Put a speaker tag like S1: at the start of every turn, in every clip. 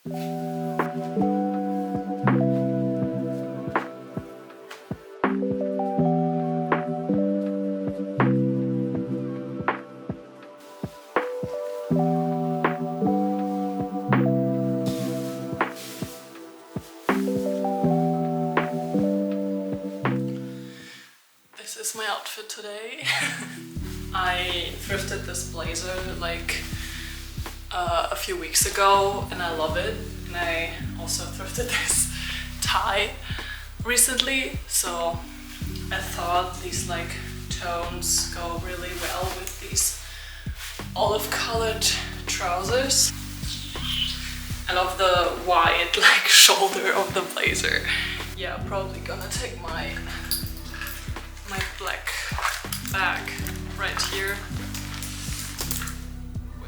S1: This is my outfit today. I thrifted this blazer like a few weeks ago and I love it. And I also thrifted this tie recently, so I thought these like tones go really well with these olive colored trousers. I love the wide like shoulder of the blazer. Yeah, probably gonna take my black bag right here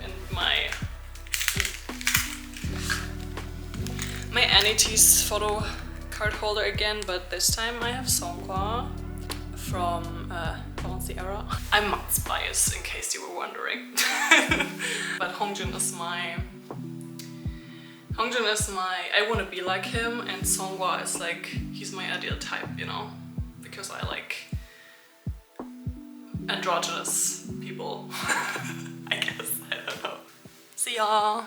S1: and my Anities photo card holder again, but this time I have Songhua from the era. I'm Mats biased, in case you were wondering. But Hongjun is my I want to be like him, and Songhua is like, he's my ideal type, you know, because I like androgynous people. I guess, I don't know. See ya!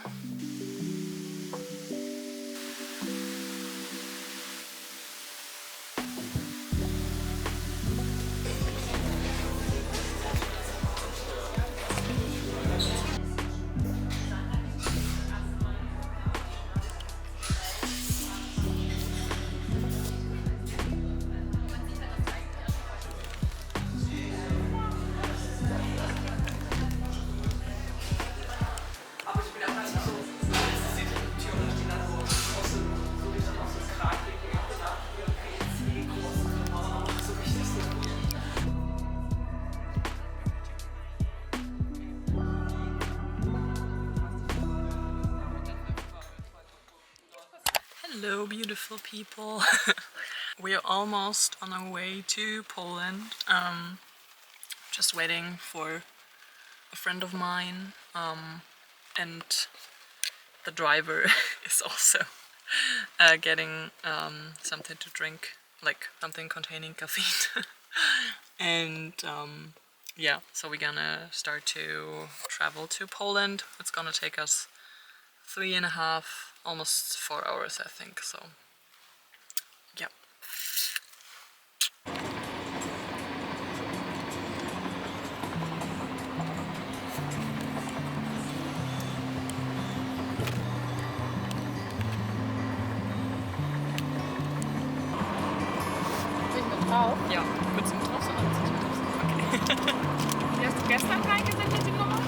S1: Hello, beautiful people. We are almost on our way to Poland. Just waiting for a friend of mine, and the driver is also getting something to drink, like something containing caffeine. And yeah, so we're gonna start to travel to Poland. It's gonna take us 3.5, almost 4 hours, I think, so yeah.
S2: Sind wir drauf?
S1: Ja, willst du mit drauf sein? Okay.
S2: Die hast du gestern reingesendet, die Nummer?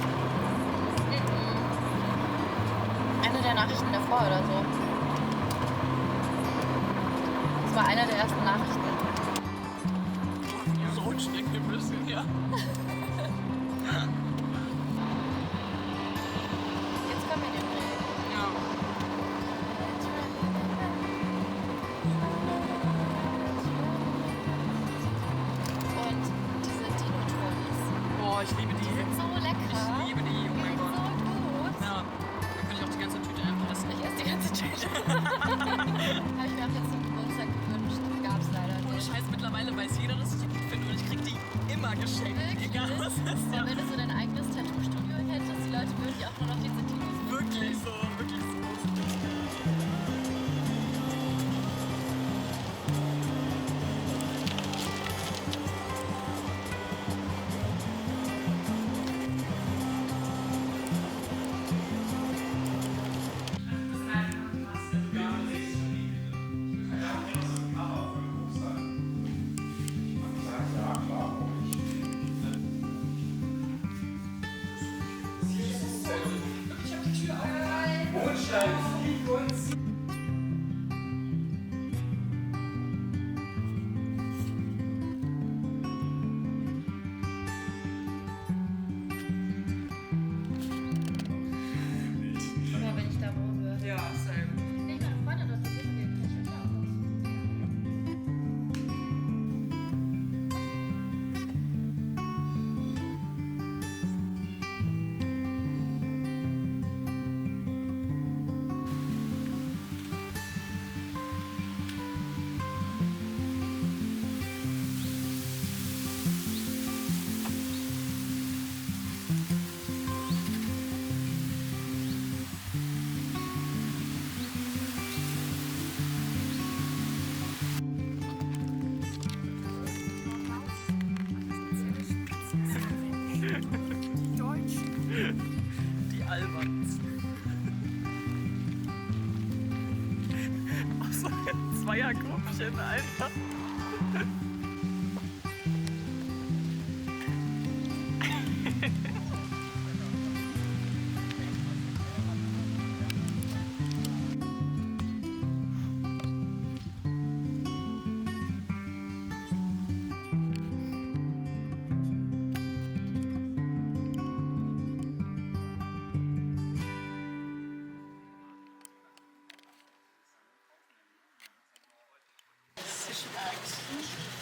S2: Eine der Nachrichten davor oder so. Das war eine der ersten Nachrichten.
S1: So rutscht ein bisschen, ja.
S2: Jetzt kommen wir in den Dreh.
S1: Ja.
S2: Und diese Dino-Toys.
S1: Boah, ich liebe die.
S2: Die sind so lecker.
S1: Ich liebe die, oh mein
S2: Die
S1: Gott.
S2: sind so gut.
S1: Ja, dann kann ich auch die ganze Tüte einfach essen.
S2: Ich esse die ganze Tüte. Habe ich mir auch jetzt zum Geburtstag gewünscht. Gab's leider
S1: Ohne
S2: nicht.
S1: Scheiß, mittlerweile weiß jeder, dass ich die gut finde und ich krieg die immer geschenkt.
S2: Wirklich?
S1: Egal was ist.
S2: Ja, wenn du so dein eigenes Tattoo-Studio hättest, die Leute würden dir auch nur noch diese Dinos
S1: Wirklich so, wirklich so.
S2: Immer wenn ich da wohne.
S1: Ja, same.
S2: Nee, meine Freundin, das passiert mir nicht.
S1: so ein Zweiergruppchen, Alter.
S2: Fischmarkt.